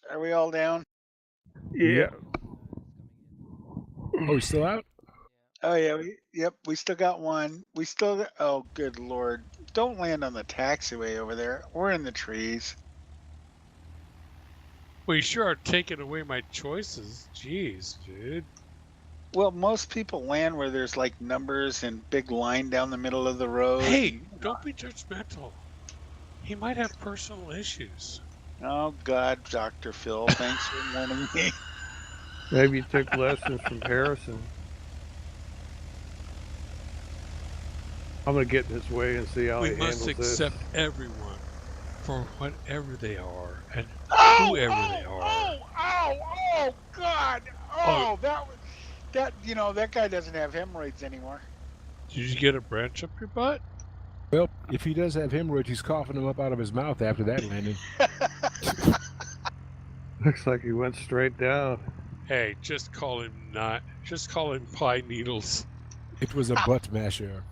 Are we all down? Yeah. Oh, he's still out? Oh yeah. Yep. We still got one. We still. Oh, good lord! Don't land on the taxiway over there. We're in the trees. Well, you sure are taking away my choices. Jeez, dude. Well, most people land where there's like numbers and big line down the middle of the road. Hey, don't be judgmental. He might have personal issues. Oh God, Dr. Phil, thanks for warning me. Maybe you took lessons from Harrison. I'm gonna get in his way and see how We he must handles this. accept everyone for whatever they are and Oh, whoever they are. oh, God! Oh, that that guy doesn't have hemorrhoids anymore. Did you get a branch up your butt? Well, if he does have hemorrhoids, he's coughing them up out of his mouth after that landing. Looks like he went straight down. Hey, just call him pie needles. It was a butt masher.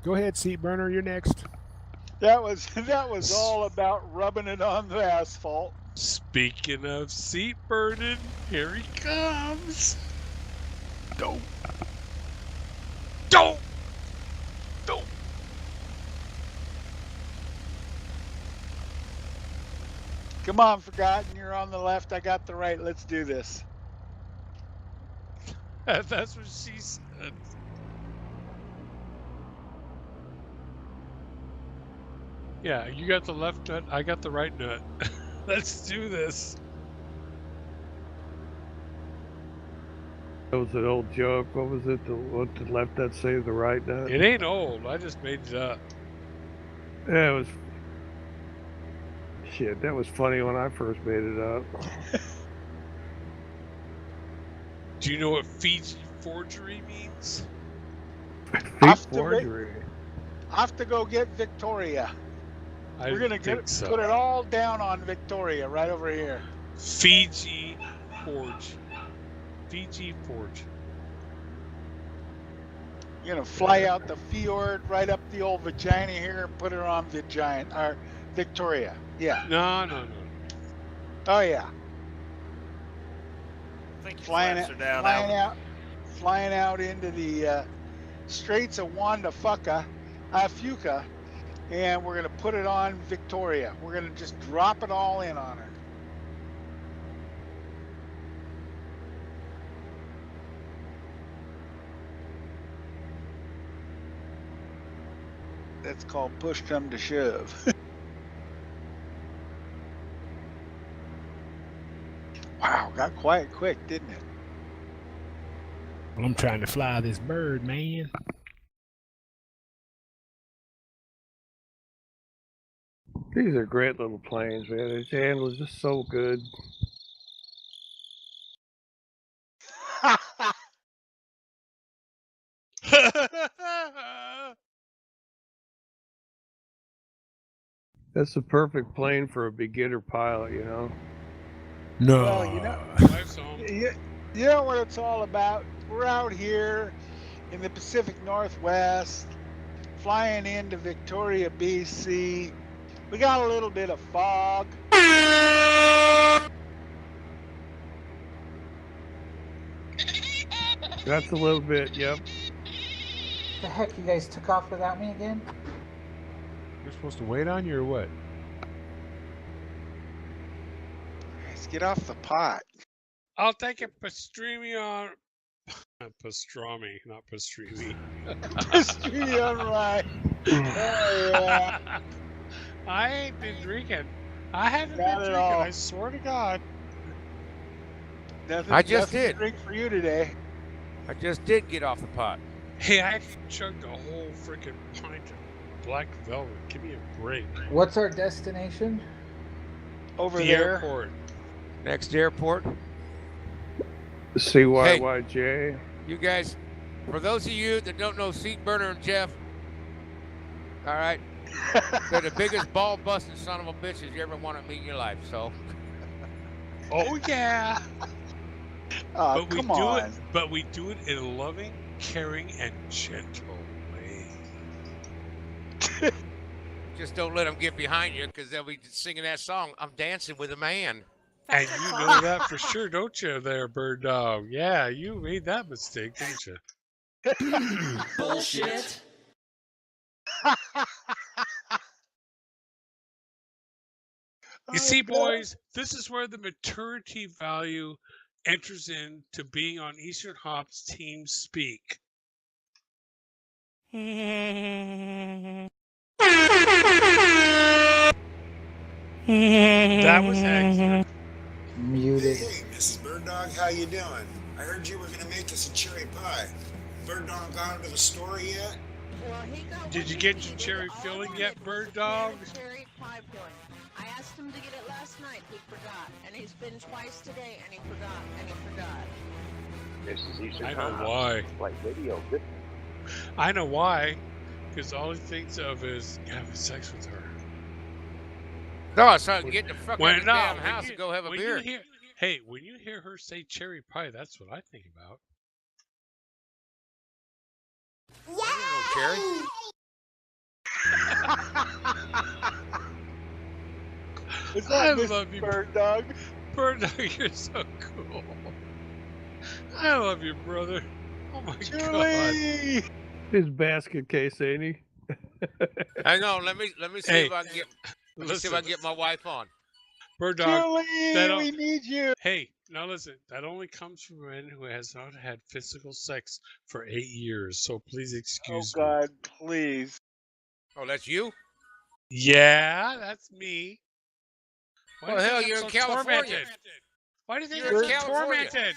Go ahead, seat burner. You're next. That was all about rubbing it on the asphalt. Speaking of seat burning, here he comes. Don't. Come on, Forgotten. You're on the left. I got the right. Let's do this. That's what she said. Yeah, you got the left nut, I got the right nut. Let's do this. That was an old joke. What was it? What the left nut say, the right nut? It ain't old. I just made it up. Yeah, it was. Shit, that was funny when I first made it up. Do you know what Fiji forgery means? Fake forgery. I have to go get Victoria. We're gonna put it all down on Victoria right over here. Fiji forge. Fiji forge. You're gonna fly out the fjord right up the old vagina here and put her on Victoria. Yeah. No. Oh yeah. I think Flying down, out into the Straits of Fuca, and we're gonna put it on Victoria. We're gonna just drop it all in on her. That's called push come to shove. Wow, got quiet quick, didn't it? Well, I'm trying to fly this bird, man. These are great little planes, man. His handle is just so good. That's the perfect plane for a beginner pilot, you know? No. Well, you know what it's all about? We're out here in the Pacific Northwest, flying into Victoria, BC. We got a little bit of fog. That's a little bit, yep. The heck you guys took off without me again? We're supposed to wait on you or what? Let's get off the pot. I'll take a pastrami on pastrami, not pastrami. Pastrami on rye. Oh yeah. I ain't been drinking. I haven't Not been at drinking, all. I swear to God. Nothing, I just nothing to did. drink for you today. I just did get off the pot. Hey, I actually chugged a whole freaking pint of black velvet. Give me a break. What's our destination? Over The there. airport. Next airport. CYYJ. You guys, for those of you that don't know Seat Burner and Jeff, all right, they're the biggest ball busting son of a bitches you ever want to meet in your life. So, Oh yeah. Oh, But we come do on. it. But we do it in a loving, caring, and gentle way. just don't let them get behind you because they'll be singing that song. I'm dancing with a man. And you know that for sure, don't you, there, Bird Dog? Yeah, you made that mistake, didn't you? Bullshit. You see, boys, this is where the maturity value enters into being on Eastern Hop's team speak. That was excellent. Muted. Hey, Mrs. Bird Dog, how you doing? I heard you were gonna make us a cherry pie. Bird Dog gone to the store yet? Well, he got Did you get your cherry filling yet, Bird Dog? Cherry pie filling. I asked him to get it last night. He forgot, and he's been twice today, and he forgot, and he forgot. This is Eastern I know Time. why. Like radio. Good. I know why. Because all he thinks of is having sex with her. No, so I can get the fuck out of the damn when house and go have a beer. When you hear her say cherry pie, that's what I think about. Cherry? I love you, Bird Dog. Bird Dog, you're so cool. I love you, brother. Oh my God. His basket case, ain't he? Hang on, let me see Hey, if I can get. Let me see if I can get my wife on. Bird Dog. Julie, we need you. Hey, now listen. That only comes from a man who has not had physical sex for 8 years. So please excuse me. Oh God, please. Oh, that's you? Yeah, that's me. Why Well, do you hell, think you're I'm in so California. tormented? Why do you think You're I'm in so California. tormented?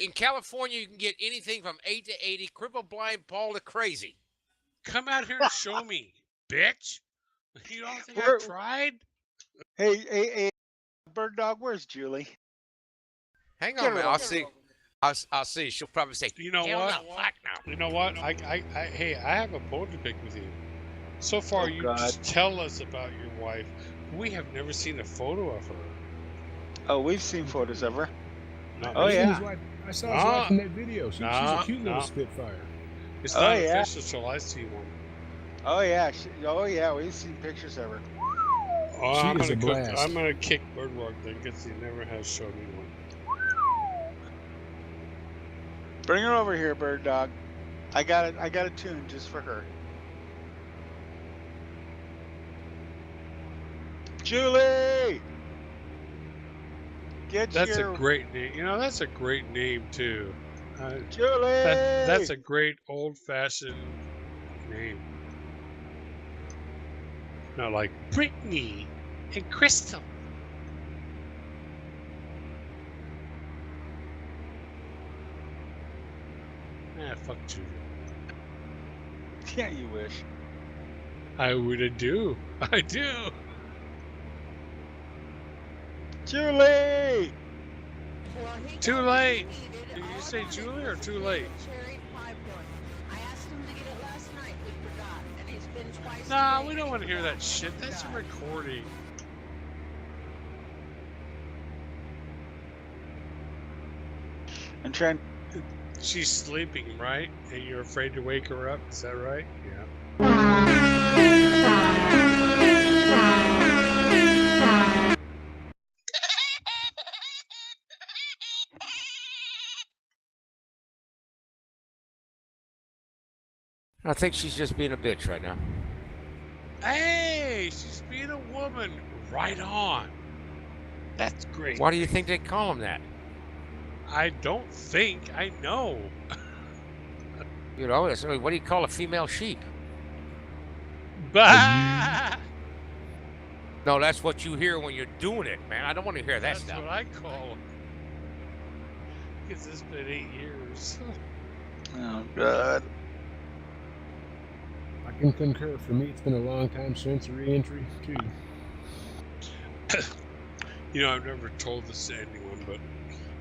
In California, you can get anything from 8 to 80, cripple, blind, Paul to crazy. Come out here and show me, bitch. You don't think I We're- tried? Hey, Bird Dog, where's Julie? Hang Get on, her man. on. I'll see. She'll probably say, You know "Hell what? no, fuck no." You know what? Hey, I have a bone to pick with you. So far, Oh, you God. just tell us about your wife. We have never seen a photo of her. Oh, we've seen photos of her. Not Oh, me. yeah. I saw his wife in that video. She's a cute little No. spitfire. It's Oh, not yeah. official till I see one. Oh yeah, we've seen pictures of her. Oh, She I'm is a gonna blast. I'm gonna kick Birdwalk then because he never has shown me one. Bring her over here, Bird Dog. I got a tune just for her. Julie, That's a great name. You know, that's a great name too. Julie. That's a great old-fashioned name. Not like Brittany and Crystal. Ah, fuck you. Yeah, you wish. I would do. I do. Julie. Well, he Too got late. what he needed. Did you All say I wanted Julie or was too a late? cherry pie filling. I asked him to get it last night. He forgot, and he's been twice. Nah, today, we and don't he want to hear forgot, that shit. and he That's a forgot. recording. I'm trying. She's sleeping, right? And you're afraid to wake her up? Is that right? Yeah. I think she's just being a bitch right now. Hey, she's being a woman. Right on. That's great. Why do you think they call him that? I don't think. I know. You know, what do you call a female sheep? Bah! No, that's what you hear when you're doing it, man. I don't want to hear that That's stuff. what I call them. Because it's been 8 years. Oh God. I can concur. For me, it's been a long time since re-entry, too. You know, I've never told this to anyone, but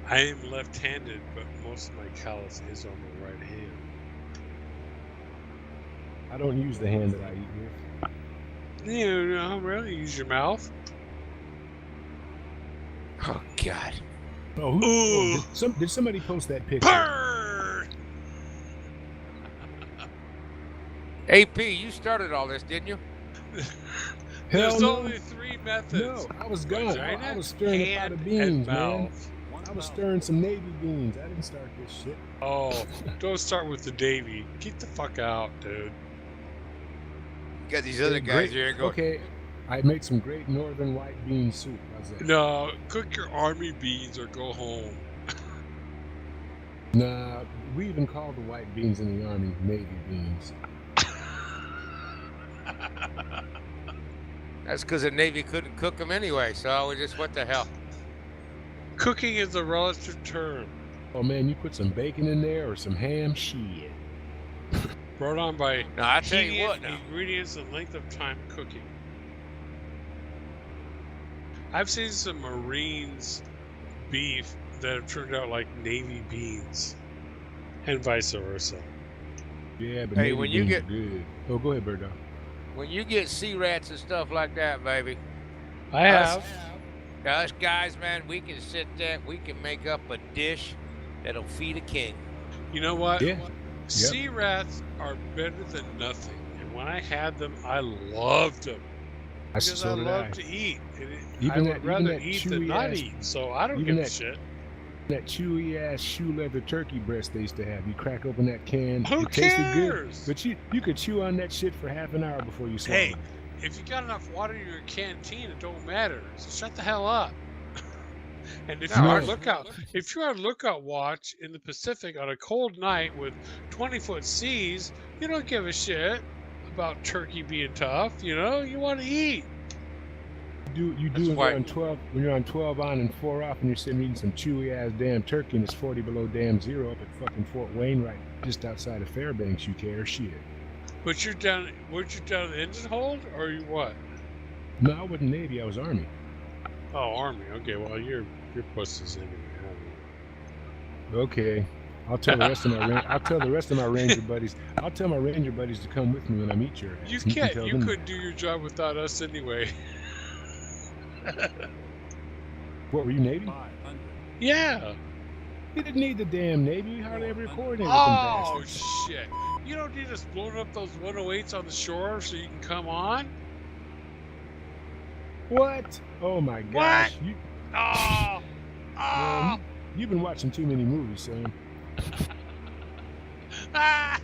I am left-handed, but most of my callus is on my right hand. I don't use the hand that I eat with. You know, really? Use your mouth? Oh, God. Oh, Ooh. did somebody post that picture? Purr! AP, you started all this, didn't you? Hell There's no. only 3 methods. No, I was gone. Vagina, I was stirring a pot hand, of beans, and man. mouth. I was stirring some Navy beans. I didn't start this shit. Oh, don't start with the Davy. Get the fuck out, dude. You got these other guys here going. Okay, I made some great northern white bean soup. How's that? No, cook your army beans or go home. Nah, we even call the white beans in the army Navy beans. That's because the Navy couldn't cook them anyway, so we just, what the hell? Cooking is a relative term. Oh man, you put some bacon in there or some ham? Shit. Brought on by No, I tell you what now. ingredients and length of time cooking. I've seen some Marines beef that have turned out like Navy beans, and vice versa. Yeah, but Hey, Navy when you beans get- are good. Oh, go ahead, Bird Dog. When you get sea rats and stuff like that, baby, I have. us guys, man, we can sit there, we can make up a dish that'll feed a king. You know what? Yeah. Sea rats are better than nothing, and when I had them, I loved them because I love to eat. And I would rather eat than not eat, so I don't give a shit. That chewy ass shoe leather turkey breast they used to have. You crack open that can. Who it tasted cares? good, but you could chew on that shit for half an hour before you swallow Hey, it. if you got enough water in your canteen, it don't matter. So shut the hell up. And if No, you're I- on lookout watch in the Pacific on a cold night with 20-foot seas, you don't give a shit about turkey being tough. You know, you want to eat. You That's do why- when you're on 12 on and 4 off, and you're sitting eating some chewy ass damn turkey, and it's 40 below damn zero up at fucking Fort Wayne, right just outside of Fairbanks. You care shit. But you're down. Weren't you down in the engine hold, or you what? No, I wasn't Navy. I was Army. Oh, Army. Okay, well your pussy's anyway. Okay, I'll tell the rest of my Ranger buddies. I'll tell my Ranger buddies to come with me when I meet your ass. You and can't. tell You them- couldn't do your job without us anyway. What were you Navy? Yeah. You didn't need the damn Navy. We hardly ever coordinated with them Oh bastards. shit! You don't need us blowing up those 108s on the shore so you can come on. What? Oh my What? gosh! You, Oh, man, you've been watching too many movies, son. I'm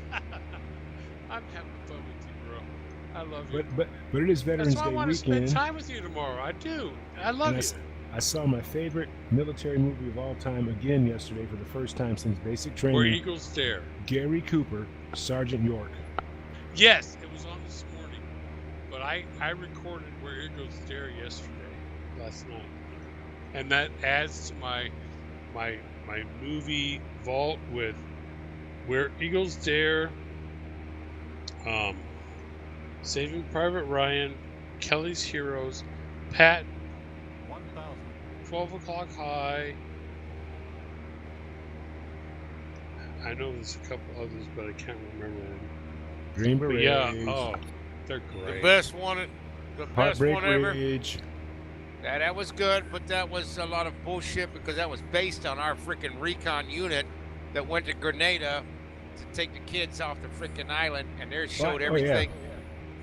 having fun with you, bro. I love you. But it is Veterans That's why I Day want to spend weekend. time with you tomorrow. I do. I love and you. I saw my favorite military movie of all time again yesterday for the first time since basic training. Where Eagles Dare. Gary Cooper, Sergeant York. Yes, it was on this morning, but I recorded Where Eagles Dare yesterday, last night, and that adds to my movie vault with Where Eagles Dare, Saving Private Ryan, Kelly's Heroes, Patton, 12 O'Clock High. I know there's a couple others, but I can't remember them. Green But Berets. yeah, oh, they're The great. best one, the best Heartbreak one ever. Ridge. That was good, but that was a lot of bullshit because that was based on our freaking recon unit that went to Grenada to take the kids off the freaking island, and they showed yeah. everything.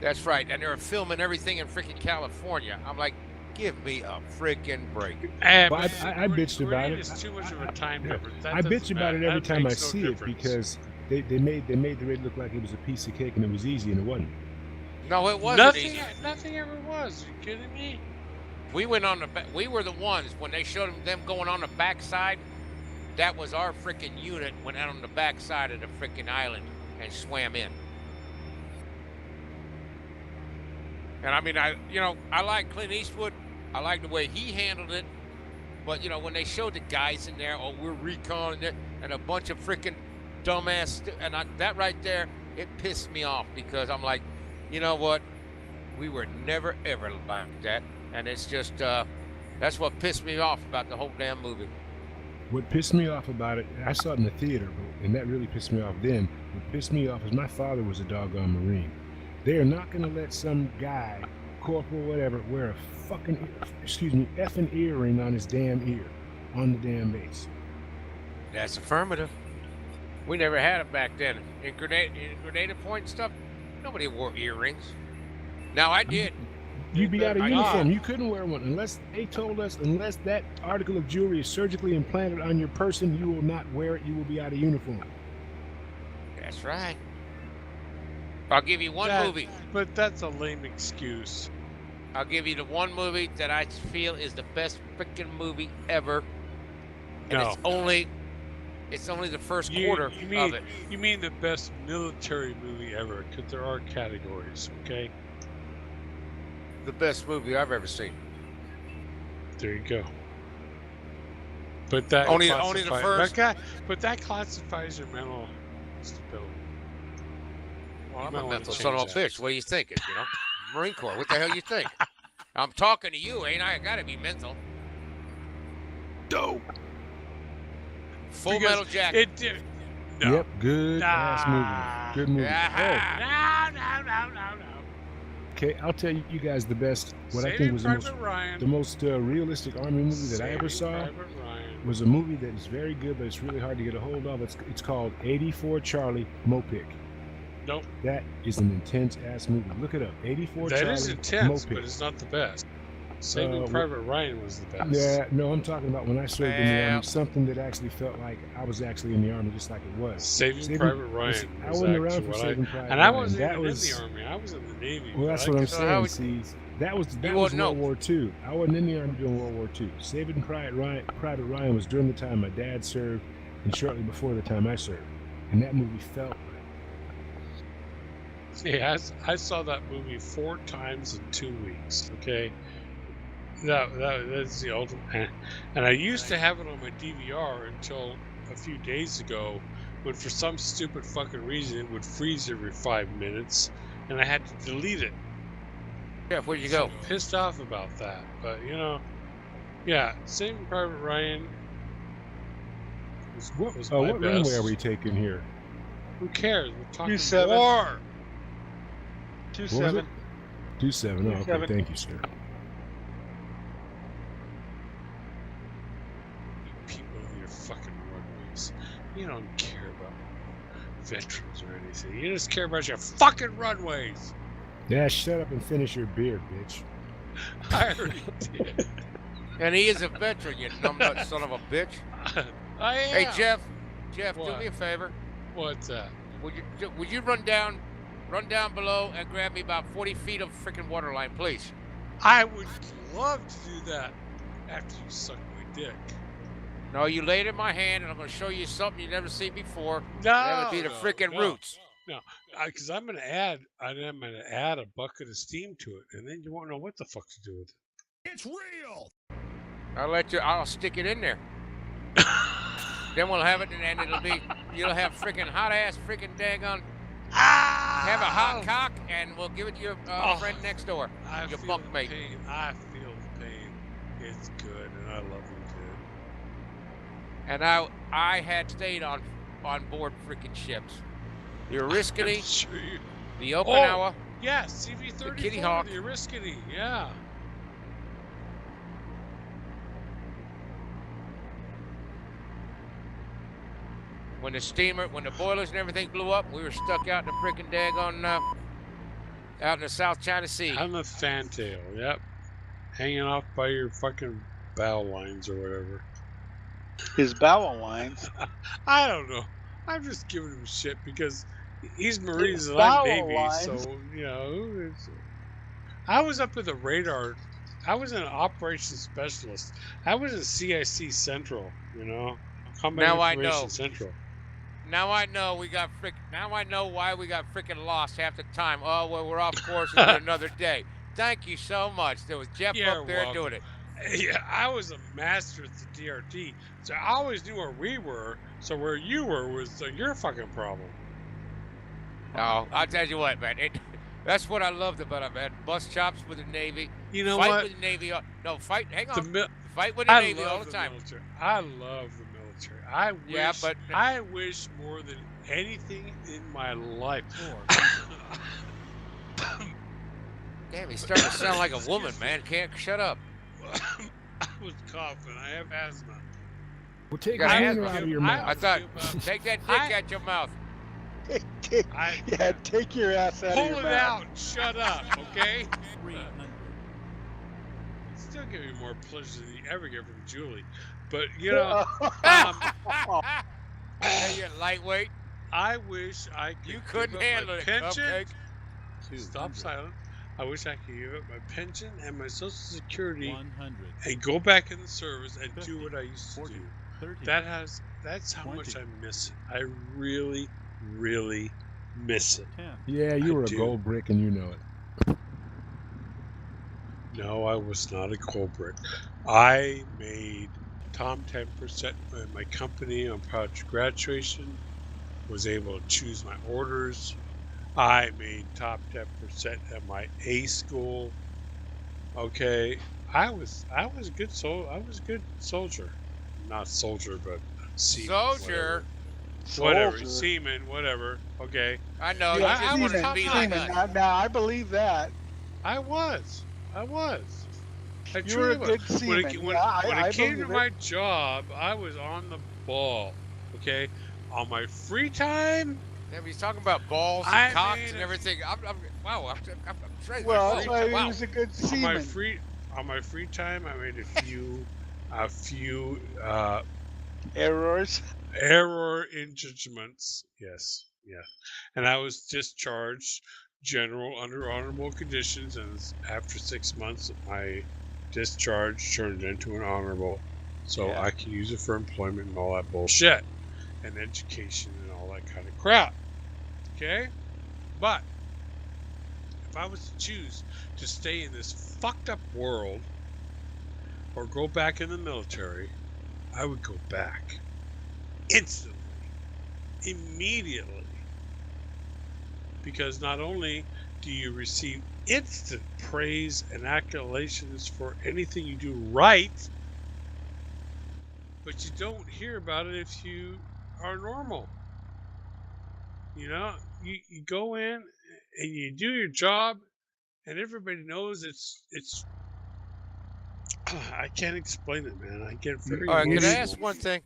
That's right, and they were filming everything in freaking California. I'm like, give me a freaking break. Well, I bitched about it. It's too much of a time Yeah. difference. That I bitch doesn't about it matter. every That time I makes no see difference. it because they made the raid look like it was a piece of cake and it was easy and it wasn't. No, it wasn't nothing, easy. nothing ever was. Are you kidding me? We went on the we were the ones when they showed them going on the backside. That was our freaking unit went out on the backside of the freaking island and swam in. And I mean, I like Clint Eastwood. I like the way he handled it. But when they showed the guys in there, oh, we're reconning it, and a bunch of freaking dumbass, that right there, it pissed me off because I'm like, you know what? We were never ever like that. And it's just, that's what pissed me off about the whole damn movie. What pissed me off about it, I saw it in the theater, and that really pissed me off then. What pissed me off is my father was a doggone Marine. They are not going to let some guy, corporal, whatever, wear a fucking, effing earring on his damn ear, on the damn base. That's affirmative. We never had it back then. In Grenada Point and stuff, nobody wore earrings. Now I did. You'd be out of uniform. You couldn't wear one unless they told us, unless that article of jewelry is surgically implanted on your person, you will not wear it. You will be out of uniform. That's right. I'll give you one movie. But that's a lame excuse. I'll give you the one movie that I feel is the best freaking movie ever. And it's only the first quarter of it. You mean the best military movie ever? Because there are categories, okay? The best movie I've ever seen. There you go. But that only the first. But that classifies your mental stability. Well, I'm a mental son of a bitch. What are you thinking? You know, Marine Corps. What the hell you think? I'm talking to you, ain't I? I gotta be mental. Dope. Full Metal Jacket. No. Yep, good ass movie. Good movie. No. Okay, I'll tell you guys the best. What I think was the most realistic Army movie that I ever saw was a movie that is very good, but it's really hard to get a hold of. It's called 84 Charlie Mopic. Nope. That is an intense ass movie. Look it up. 84 Charlie. That is intense, Mopic. but it's not the best. Saving Private Ryan was the best. Yeah, no, I'm talking about when I served in the Army, something that actually felt like I was actually in the Army, just like it was. Saving Private Ryan. I wasn't around for Saving Private Ryan. And I wasn't even in the Army. I was in the Navy. Well, that's what I'm saying. See, that was World War II. I wasn't in the Army during World War II. Saving Private Ryan was during the time my dad served and shortly before the time I served. And that movie felt right. Yeah, I saw that movie 4 times in 2 weeks, okay? That's the ultimate. And I used to have it on my DVR until a few days ago, when for some stupid fucking reason it would freeze every 5 minutes, and I had to delete it. Yeah, where'd you go? I'm pissed off about that, but you know, yeah, Saving Private Ryan was my what best. runway are we taking here? Who cares? We're talking 27. war. 27. 27. Oh, okay. Thank you, sir. People in your fucking runways. You don't care about veterans or anything. You just care about your fucking runways. Yeah, shut up and finish your beer, bitch. I already did. And he is a veteran, you numbnut son of a bitch. I am. Hey, Jeff, What? do me a favor. What's that? Would you run down below and grab me about 40 feet of freaking water line, please? I would love to do that after you suck my dick. No, you laid it in my hand, and I'm going to show you something you've never seen before. No, that would be the freaking roots. No, because I'm going to add a bucket of steam to it, and then you won't know what the fuck to do with it. It's real. I'll stick it in there. Then we'll have it, and you'll have freaking hot ass freaking daggone. Have a hot cock, and we'll give it to your friend next door. Your bunkmate. I feel the pain. It's good, and I love you too. And I had stayed on board freaking ships. The Oriskany, the Okinawa. Yeah, CV-34, the Kitty Hawk, the Oriskany, yeah. When the boilers and everything blew up, we were stuck out in the freaking daggone, out in the South China Sea. On the fantail, yep. Hanging off by your fucking bow lines or whatever. His bow lines? I don't know. I'm just giving him shit because he's Marines and I'm Navy, so, you know. I was up at the radar. I was an operations specialist. I was in CIC Central, you know. Combat Information Central. Now I know Now I know why we got freaking lost half the time. Oh, well, we're off course for another day. Thank you so much. There was Jeff up there doing it. Yeah, I was a master at the DRT, so I always knew where we were. So where you were was your fucking problem. Oh, I'll tell you what, man. That's what I loved about it, man. Bust chops with the Navy. You know fight what? With the Navy. No, fight. Hang on. Fight with the Navy all the time. Military. I love the military. I wish more than anything in my life. Damn, he's starting to sound like a woman, man. Can't shut up. I was coughing. I have asthma. Well, take your finger out of your mouth. I thought, take that dick out your mouth. Take your ass out of your mouth. Pull it out. Shut up, okay? still give me more pleasure than you ever get from Julie. But you know, Hey, you lightweight. I wish I could You give couldn't up handle my it, pension. Cupcake. Stop silent. I wish I could give up my pension and my Social Security 100. and go back in the service and 50, do what I used to 40, do. 30. That's how 20. much I miss it. I really, really miss it. 10. Yeah, you I were a do. gold brick and you know it. No, I was not a cold brick. I made top 10% in my company on project graduation, was able to choose my orders. I made top 10% at my A school. Okay. I was a good soldier. Not soldier, but seaman, Soldier. whatever. Seaman, whatever. Okay. I know. Yeah, You just wanted to top be notch. like us. Now, I believe that. I was. I You were a truly was. good seaman. When I it came to believe it. my job, I was on the ball. Okay. On my free time, Yeah, he's talking about balls I and cocks made and a- everything. I'm straight. Well, Whoa, that's why he wow. was a good on my seaman. free time, I made a few Errors. error in judgments. Yes, yeah. And I was discharged general under honorable conditions, and after 6 months, my discharge turned into an honorable, so Yeah. I can use it for employment and all that bullshit, and education and all that kind of crap. Okay, but if I was to choose to stay in this fucked up world or go back in the military, I would go back instantly, immediately, because not only do you receive instant praise and acclamations for anything you do right, but you don't hear about it if you are normal. You know, you go in and you do your job, and everybody knows it's. I can't explain it, man. I get very All right, can I emotional. ask one thing?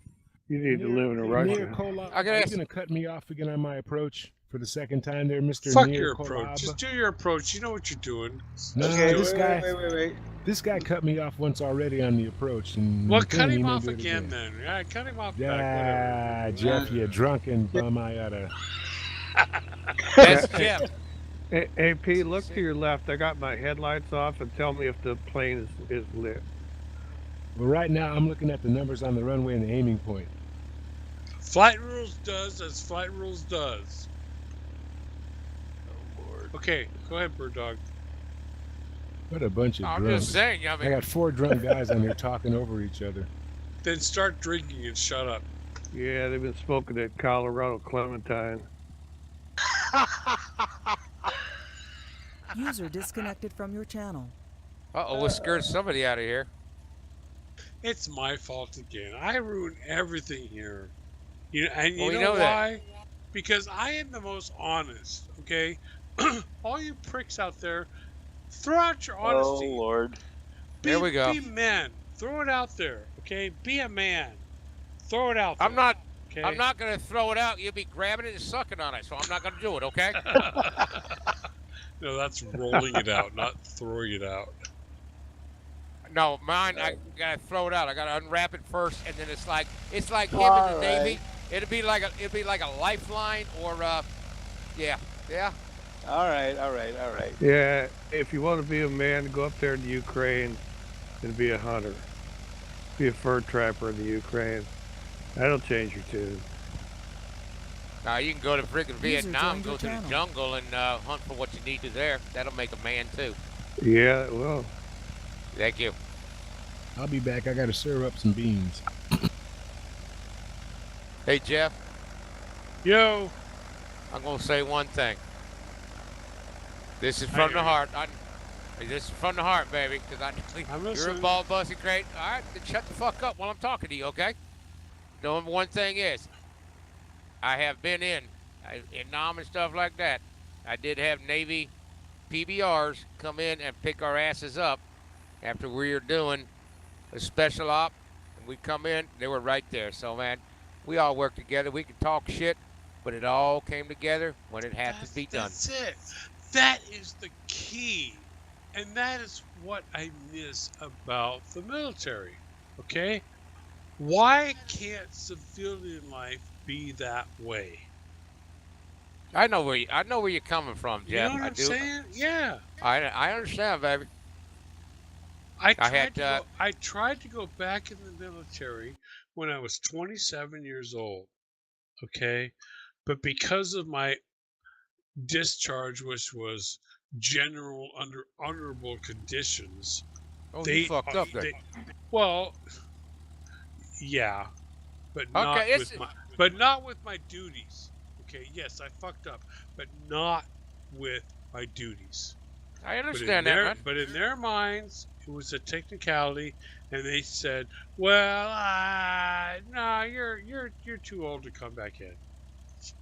You need to live in Near Russia. Kolob, I gotta are you ask- going to cut me off again on my approach for the second time there, Mr. Fuck Near your Kolob? approach. Just do your approach. You know what you're doing. Nah, Okay, this guy, wait. this guy cut me off once already on the approach. And Well, he cut may him off do it again then. Yeah, cut him off Yeah, back. Whatever. Jeff, you drunken bum. I oughta. That's Jeff. Hey, P, look to your left. I got my headlights off, and tell me if the plane is lit. Well, right now I'm looking at the numbers on the runway and the aiming point. Flight rules does as flight rules does. Oh, Lord. Okay, go ahead, Bird Dog. What a bunch of I'm drunks. just saying. I I mean, got 4 drunk guys on here talking over each other. Then start drinking and shut up. Yeah, they've been smoking at Colorado Clementine. User disconnected from your channel. we scared somebody out of here. It's my fault again. I ruin everything here. And you Well, we know know that. why? Because I am the most honest, okay? All you pricks out there, throw out your honesty. Oh, Lord. There we go. Be men. Throw it out there, okay? Be a man. Throw it out there. I'm not Okay? gonna throw it out. You'll be grabbing it and sucking on it, so I'm not gonna do it. Okay? No, that's rolling it out, not throwing it out. No, mine. I gotta throw it out. I gotta unwrap it first, and then it's like him in the All Navy. It'd be like a lifeline, or yeah. All right. Yeah, if you want to be a man, go up there in the Ukraine and be a hunter. Be a fur trapper in the Ukraine. That'll change your tune. Now you can go to freaking Vietnam, joined go your to the channel. jungle, and hunt for what you need to there. That'll make a man too. Yeah, it will. Thank you. I'll be back. I got to serve up some beans. Hey Jeff, Yo. I'm gonna say one thing. This is from the heart. This is from the heart, baby. Because I'm you're a listening. ball busting crate. All right, then shut the fuck up while I'm talking to you, okay? Number one thing is, I have been in Nam and stuff like that. I did have Navy PBRs come in and pick our asses up after we were doing a special op. And we come in, they were right there. So, man, we all worked together. We could talk shit, but it all came together when it had to be done. That's it. That is the key. And that is what I miss about the military. Okay? Why can't civilian life be that way? I know where you're coming from, You know Jeff. what I I'm do. saying? Yeah. I understand, baby. I I tried had to go I tried to go back in the military when I was 27 years old, okay? But because of my discharge, which was general under honorable conditions, oh, you they fucked up then. they well, yeah, but Okay, it's not with my duties. Okay, yes, I fucked up, but not with my duties. I understand that, man. But in their minds, it was a technicality, and they said, "Well, no, you're too old to come back in."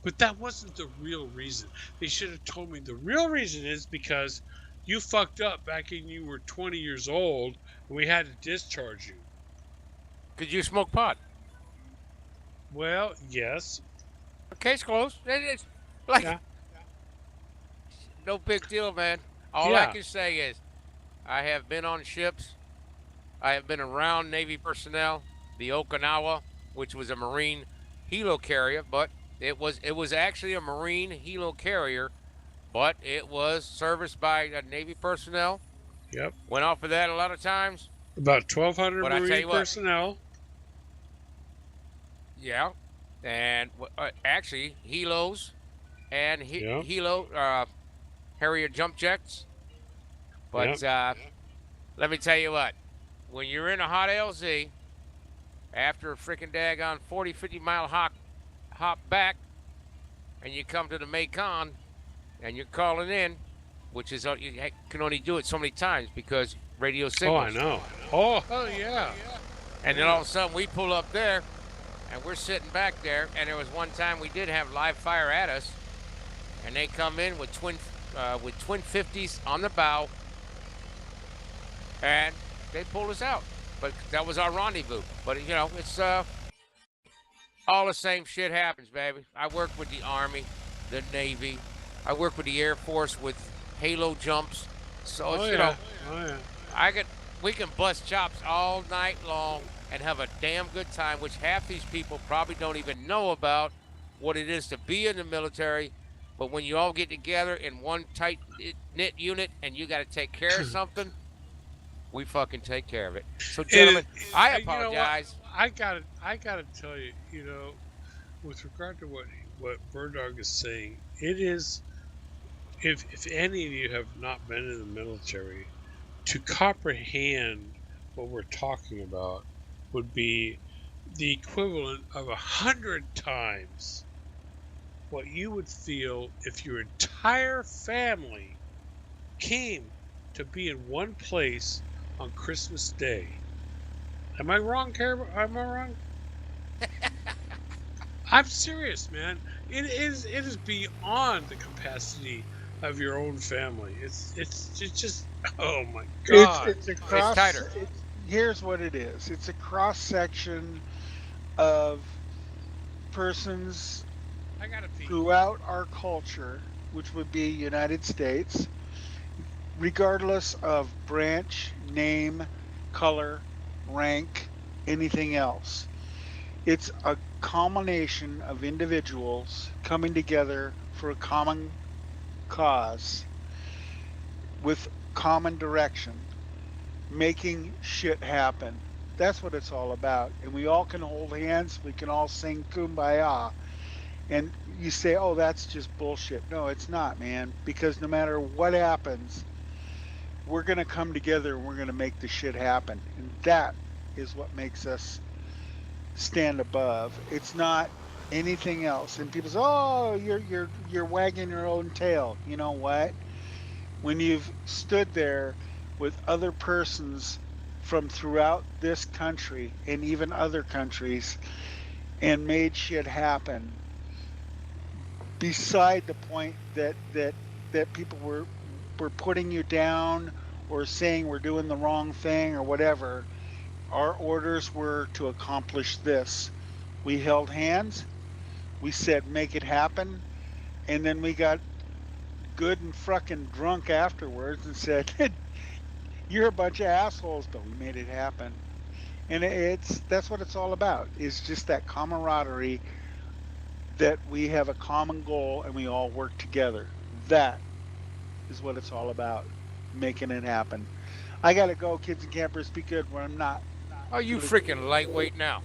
But that wasn't the real reason. They should have told me the real reason is because you fucked up back when you were 20 years old, and we had to discharge you. Could you smoke pot? Well, yes, Case closed. It's like yeah, no big deal, man. All I yeah, can say is I have been on ships. I have been around Navy personnel. The Okinawa, which was a Marine helicarrier, but it was actually a Marine helicarrier, but it was serviced by Navy personnel. yep. Went off of that a lot of times. About 1,200 But I tell Marine you what, personnel. yeah, and actually helos and Yep, helo Harrier jump jets. yep. But let me tell you what, when you're in a hot LZ after a freaking daggone 40, 50-mile hop back, and you come to the Mekong and you're calling in, which is you can only do it so many times because radio Oh, I signals. know. Oh, hell yeah. And then all of a sudden we pull up there, and we're sitting back there, and there was one time we did have live fire at us, and they come in with twin 50s on the bow, and they pulled us out. But that was our rendezvous. But it's all the same shit happens, baby. I work with the Army, the Navy. I work with the Air Force with Halo jumps. So it's, Oh, yeah. Oh, yeah. we can bust chops all night long and have a damn good time, which half these people probably don't even know about what it is to be in the military. But when you all get together in one tight knit unit and you got to take care of something, we fucking take care of it. So, gentlemen, I You know what? apologize. I gotta tell you, with regard to what Bird Dog is saying, it is, if any of you have not been in the military, to comprehend what we're talking about would be the equivalent of 100 times what you would feel if your entire family came to be in one place on Christmas Day. Am I wrong, Carol? Am I wrong? I'm serious, man. It is beyond the capacity of your own family. It's just, oh my God. It's a cross. tighter. Here's what it is. It's a cross section of persons I gotta pee. throughout our culture, which would be United States, regardless of branch, name, color, rank, anything else. It's a combination of individuals coming together for a common cause with common direction, making shit happen. That's what it's all about. And we all can hold hands, we can all sing kumbaya. And you say, oh, that's just bullshit. No, it's not, man. Because no matter what happens, we're going to come together and we're going to make the shit happen. And that is what makes us stand above. It's not anything else. And people say, oh, you're wagging your own tail. You know what? When you've stood there with other persons from throughout this country and even other countries and made shit happen, beside the point that people were putting you down or saying we're doing the wrong thing or whatever, our orders were to accomplish this. We held hands, we said make it happen, and then we got good and fucking drunk afterwards and said You're a bunch of assholes, but we made it happen. And that's what it's all about. It's just that camaraderie that we have a common goal and we all work together. That is what it's all about, making it happen. I gotta go, kids and campers. Be good when I'm not. Are you Really. freaking lightweight now?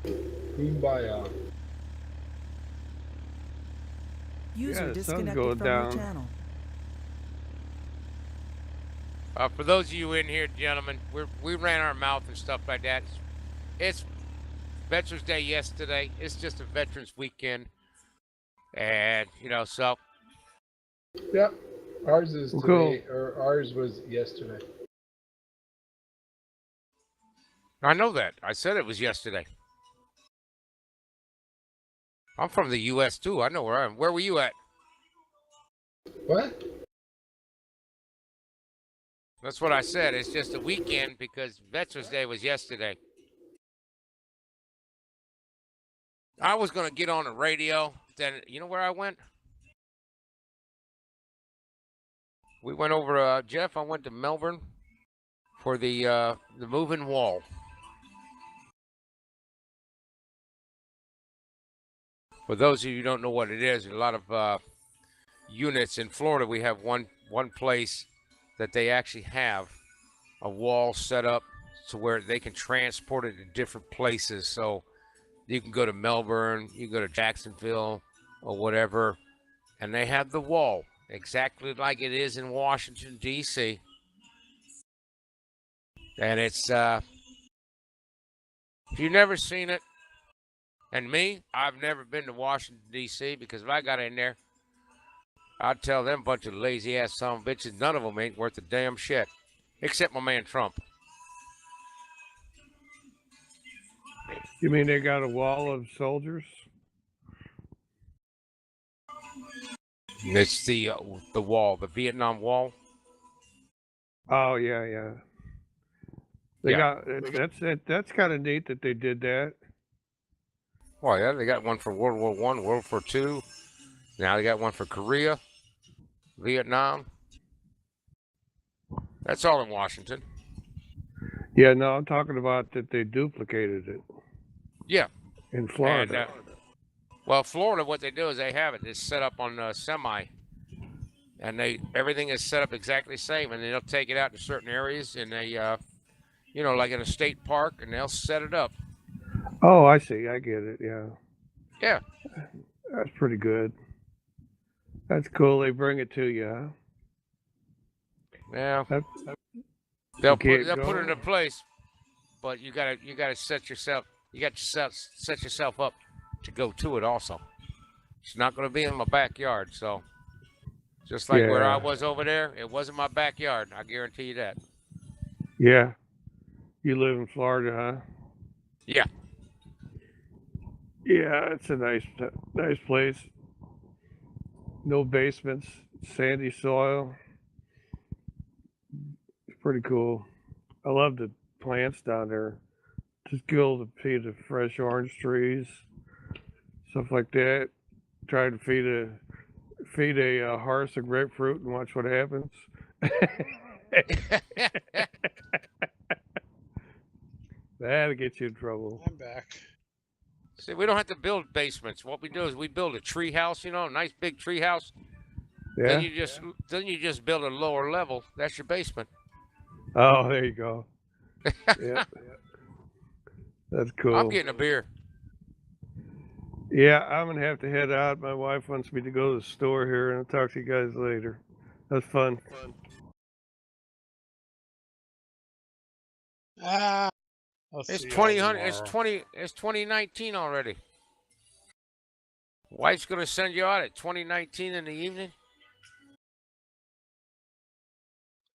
Kumbaya. User the sun's disconnected going from your down. channel. For those of you in here, gentlemen, we ran our mouth and stuff like that. It's Veterans Day yesterday. It's just a Veterans Weekend, and so. Yep, ours is Well, today, or ours was yesterday. I know that. I said it was yesterday. I'm from the U.S. too. I know where I am. Where were you at? What? That's what I said. It's just a weekend because Veterans Day was yesterday. I was going to get on the radio. Then, you know where I went? We went over, Jeff, I went to Melbourne for the moving wall. For those of you who don't know what it is, a lot of units in Florida, we have one place that they actually have a wall set up to where they can transport it to different places. So you can go to Melbourne, you can go to Jacksonville or whatever, and they have the wall exactly like it is in Washington, D.C. And it's, if you've never seen it, and me, I've never been to Washington, D.C. because if I got in there, I'd tell them bunch of lazy ass son of bitches, none of them ain't worth a damn shit, except my man Trump. You mean they got a wall of soldiers? It's the wall, the Vietnam Wall. Oh yeah. They got that's kind of neat that they did that. Well, yeah, they got one for World War I, World War II. Now they got one for Korea, Vietnam. That's all in Washington. Yeah, no, I'm talking about that they duplicated it. Yeah. In Florida. Well, Florida, what they do is they have it. It's set up on semi, and everything is set up exactly the same. And they'll take it out to certain areas, and they, like in a state park, and they'll set it up. Oh, I see. I get it. Yeah. Yeah. That's pretty good. That's cool. They bring it to you, huh? Yeah. They'll put it into place, but you gotta set yourself. You got to set yourself up to go to it. Also, it's not going to be in my backyard. So, just like where I was over there, it wasn't my backyard. I guarantee you that. Yeah. You live in Florida, huh? Yeah. Yeah, it's a nice place. No basements, sandy soil. It's pretty cool. I love the plants down there. Just go to feed the fresh orange trees, stuff like that. Try to feed a horse a grapefruit and watch what happens. That'll get you in trouble. I'm back. See, we don't have to build basements. What we do is we build a tree house, a nice big tree house. Yeah. Then you just build a lower level. That's your basement. Oh, there you go. Yeah. That's cool. I'm getting a beer. Yeah, I'm gonna have to head out. My wife wants me to go to the store here, and I'll talk to you guys later. That's fun. It's 2000. It's 2019 already. Wife's gonna send you out at 2019 in the evening.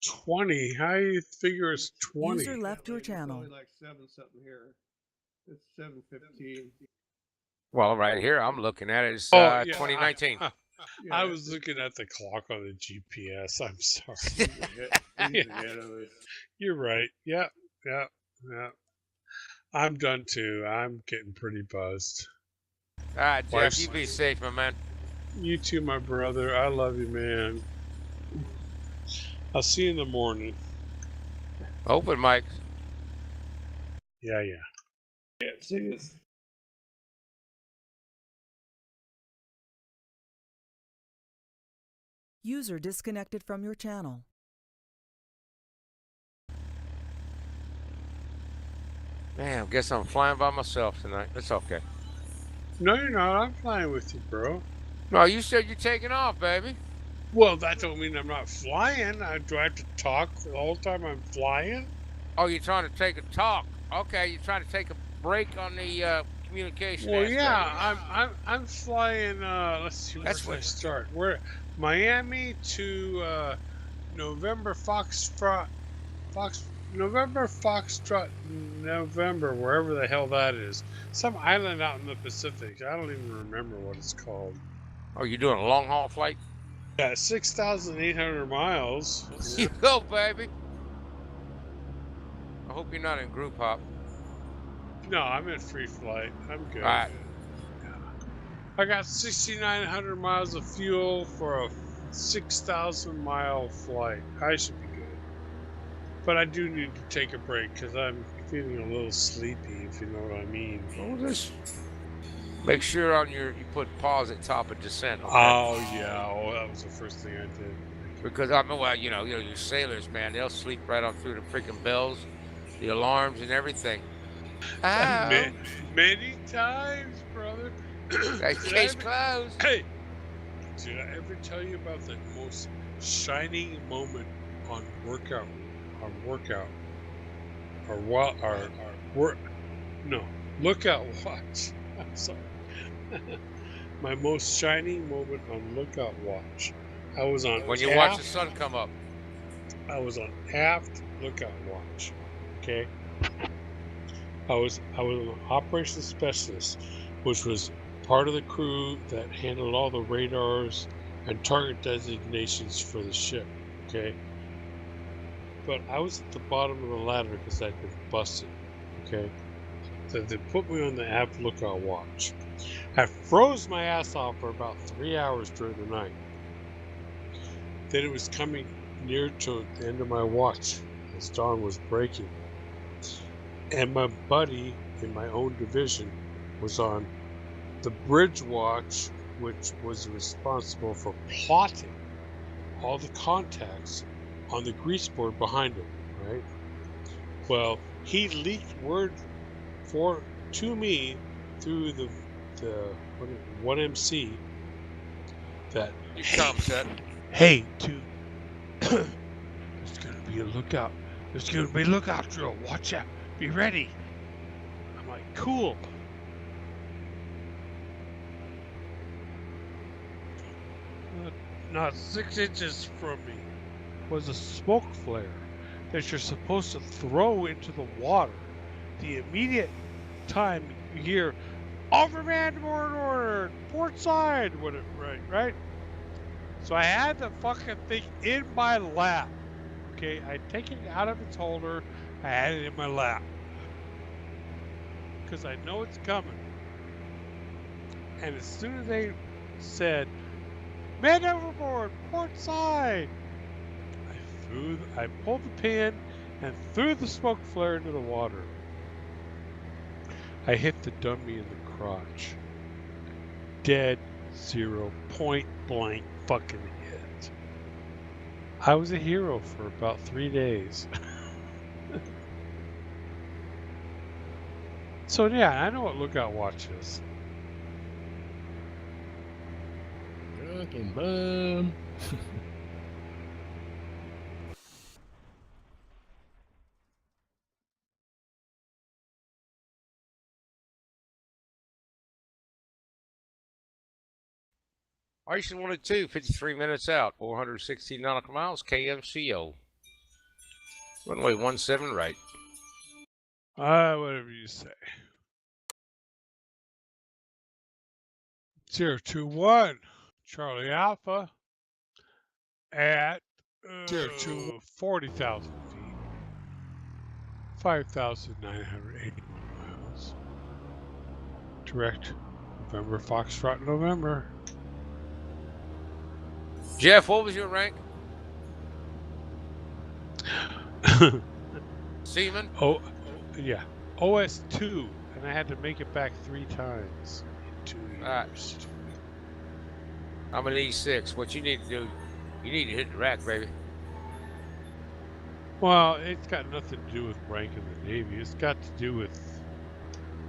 20. How do you figure it's 20? User left your channel. It's only like 7 something here. It's 7:15. Well, right here I'm looking at it. It's 2019. I was looking at the clock on the GPS. I'm sorry. You're right. Yeah. I'm done too. I'm getting pretty buzzed. All right, Jeff, you be safe, my man. You too, my brother. I love you, man. I'll see you in the morning. Open mics. Yeah. Yeah, see this. User disconnected from your channel. Man, guess I'm flying by myself tonight. It's okay. No, you're not. I'm flying with you, bro. No, you said you're taking off, baby. Well, that don't mean I'm not flying. Do I have to talk the whole time I'm flying? Oh, you're trying to take a talk. Okay, you're trying to take a break on the communication Well, aspect. yeah, I'm flying. Let's see, where should I start? Where Miami to November Foxtrot, November, wherever the hell that is. Some island out in the Pacific. I don't even remember what it's called. Oh, you're doing a long haul flight? Yeah, 6,800 miles. You go, baby. I hope you're not in group hop. No, I'm in free flight. I'm good. All right. I got 6,900 miles of fuel for a 6,000 mile flight. I should be good. But I do need to take a break because I'm feeling a little sleepy, if you know what I mean. Oh, just make sure you put pause at top of descent. Okay? Oh yeah, that was the first thing I did. Because I mean, well, you know, you sailors, man, they'll sleep right on through the freaking bells, the alarms, and everything. Many times, brother. Case closed. Hey, did I ever tell you about the most shining moment on lookout watch? I'm sorry. My most shining moment on lookout watch. I was on when you watch the sun come up. I was on aft lookout watch. Okay. I was an operations specialist, which was part of the crew that handled all the radars and target designations for the ship. Okay. But I was at the bottom of the ladder because I'd been busted. Okay. So they put me on the aft lookout watch. I froze my ass off for about 3 hours during the night. Then it was coming near to the end of my watch as dawn was breaking. And my buddy in my own division was on the bridge watch, which was responsible for plotting all the contacts on the grease board behind him, right? Well, he leaked word to me through the 1MC that hey dude, there's gonna be a lookout. There's gonna be a lookout drill. Watch out. Be ready. I'm like, cool. Not 6 inches from me was a smoke flare that you're supposed to throw into the water. The immediate time you hear overman order, port side, right? So I had the fucking thing in my lap. Okay, I'd taken it out of its holder. I had it in my lap because I know it's coming. And as soon as they said, "Man overboard, port side," I pulled the pin and threw the smoke flare into the water. I hit the dummy in the crotch. Dead zero, point blank fucking hit. I was a hero for about 3 days. So yeah, I know what lookout watch is. Fucking bum. Ison 102, 53 minutes out, 416 nautical miles, KMCO. Runway 17 right. Whatever you say. 021, Charlie Alpha at 40,000 feet, 5,981 miles. Direct November Foxtrot November. Jeff, what was your rank? Seaman? Oh, yeah. OS2, and I had to make it back 3 times in 2 years. I'm an E6. What you need to do, you need to hit the rack, baby. Well, it's got nothing to do with rank in the Navy. It's got to do with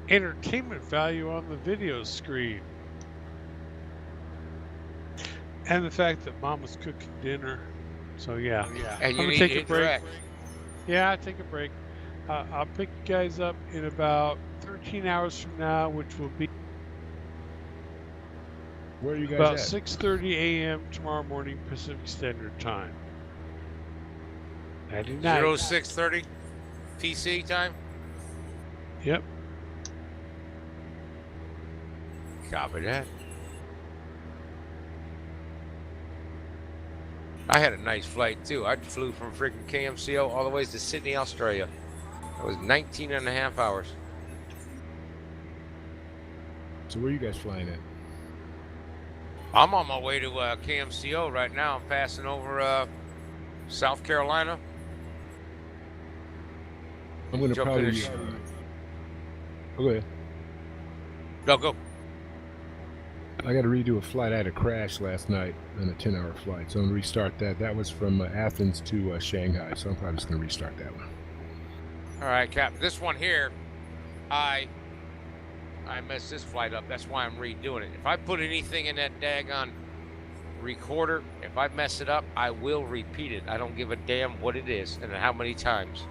entertainment value on the video screen. And the fact that Mama's cooking dinner. So, yeah. And you I'm going need to take to a hit the break. rack. Yeah, take a break. I'll pick you guys up in about 13 hours from now, which will be Where are you guys about at? 6:30 a.m. tomorrow morning Pacific Standard Time. Nighty night. 0630 PC time? Yep. Copy that. I had a nice flight too. I flew from freaking KMCO all the way to Sydney, Australia. That was 19 and a half hours. So where are you guys flying at? I'm on my way to KMCO right now. I'm passing over South Carolina. I'm going to Jump probably... in the go ahead. Go. I got to redo a flight. I had a crash last night on a 10-hour flight, so I'm going to restart that. That was from Athens to Shanghai, so I'm probably just going to restart that one. All right, Captain. This one here, I messed this flight up. That's why I'm redoing it. If I put anything in that daggone recorder, if I mess it up, I will repeat it. I don't give a damn what it is and how many times.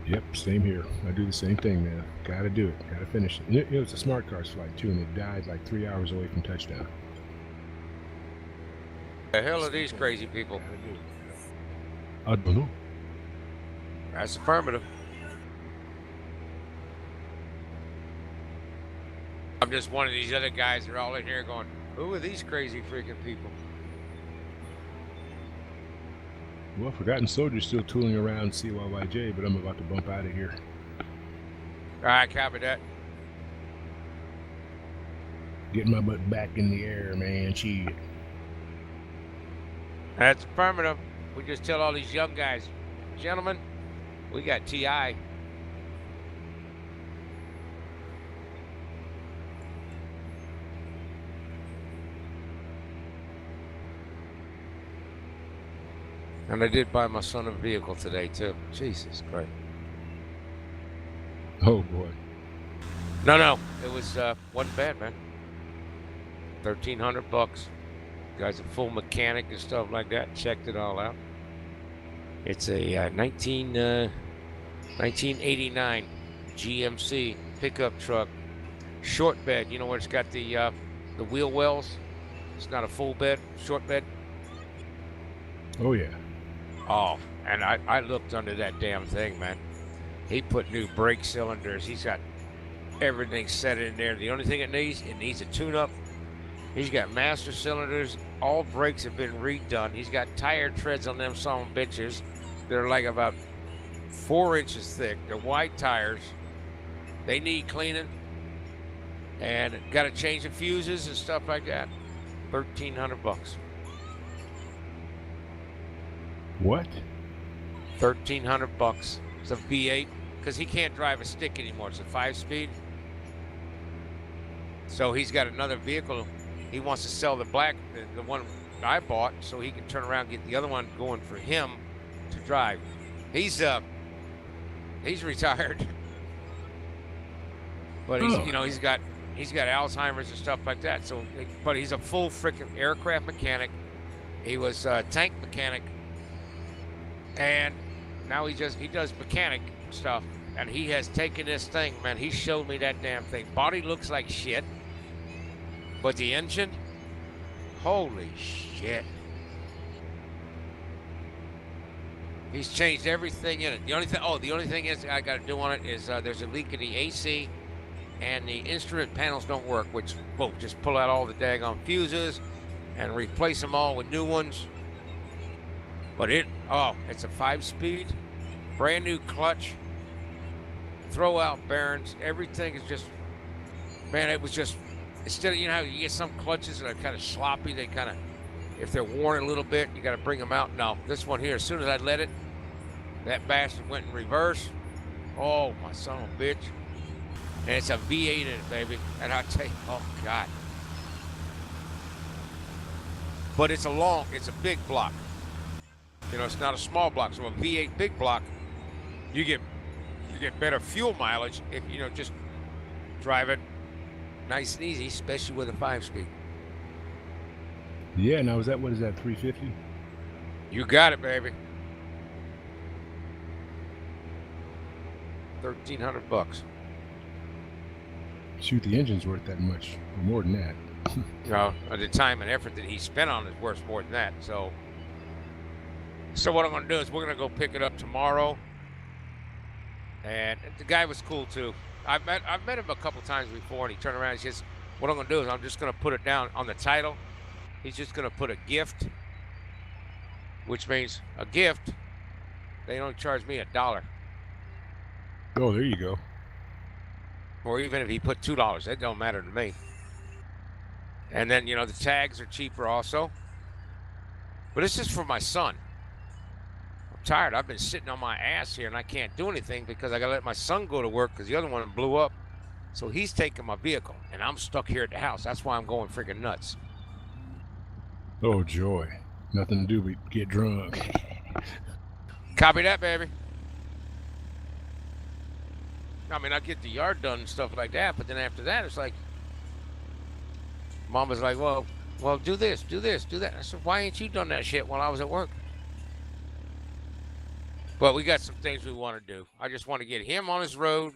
Yep, same here. I do the same thing, man. Got to do it. Got to finish it. It was a smart cars flight, too, and it died like 3 hours away from touchdown. The hell are these crazy people? I don't know. That's affirmative. I'm just one of these other guys that are all in here going, who are these crazy freaking people? Well, Forgotten Soldier's still tooling around CYYJ, but I'm about to bump out of here. All right, copy that. Getting my butt back in the air, man. Shit. That's affirmative. We just tell all these young guys, gentlemen, we got TI. And I did buy my son a vehicle today, too. Jesus Christ. Oh, boy. No. It was, wasn't bad, man. $1,300. Guy's a full mechanic and stuff like that. Checked it all out. It's a 1989 GMC pickup truck. Short bed. You know where it's got the wheel wells? It's not a full bed, short bed. Oh, yeah. Oh, and I looked under that damn thing, man. He put new brake cylinders. He's got everything set in there. The only thing it needs a tune-up. He's got master cylinders. All brakes have been redone. He's got tire treads on them son of bitches. They're like about 4 inches thick. They're white tires. They need cleaning. And got to change the fuses and stuff like that. $1,300. What? $1,300. It's a V8 because he can't drive a stick anymore. It's a 5-speed. So he's got another vehicle. He wants to sell the one I bought, so he can turn around and get the other one going for him to drive. He's retired, but he's got Alzheimer's and stuff like that. So, but he's a full freaking aircraft mechanic. He was a tank mechanic. And now he does mechanic stuff, and he has taken this thing, man. He showed me that damn thing. Body looks like shit, but the engine, holy shit. He's changed everything in it. The only thing is I got to do on it is there's a leak in the AC, and the instrument panels don't work. Which, just pull out all the daggone fuses, and replace them all with new ones. But it's a 5-speed, brand new clutch, throw out bearings. Everything is just, man, it was just, instead of, how you get some clutches that are kind of sloppy, they kind of, if they're worn a little bit, you got to bring them out. No, this one here, as soon as I let it, That bastard went in reverse. Oh, my son of a bitch. And it's a V8 in it, baby. And I tell you, oh, God. But it's a big block. You know, it's not a small block. So a V8 big block, you get better fuel mileage if, you know, just drive it nice and easy, especially with a 5-speed. Yeah, now what is that, 350? You got it, baby. $1,300. Shoot, the engine's worth that much, or more than that. You know, the time and effort that he spent on it is worth more than that. So what I'm going to do is we're going to go pick it up tomorrow. And the guy was cool too. I've met him a couple times before, and he turned around and says, "What I'm going to do is I'm just going to put it down on the title. He's just going to put a gift, which means a gift. They only charge me $1. Oh, there you go. Or even if he put $2, it don't matter to me. And then, you know, the tags are cheaper also. But it's just for my son. I'm tired. I've been sitting on my ass here, and I can't do anything because I got to let my son go to work because the other one blew up. So he's taking my vehicle, and I'm stuck here at the house. That's why I'm going freaking nuts. Oh, joy. Nothing to do but get drunk. Copy that, baby. I mean, I get the yard done and stuff like that, but then after that, it's like, Mama's like, well, do this, do this, do that. I said, why ain't you done that shit while I was at work? But we got some things we want to do. I just want to get him on his road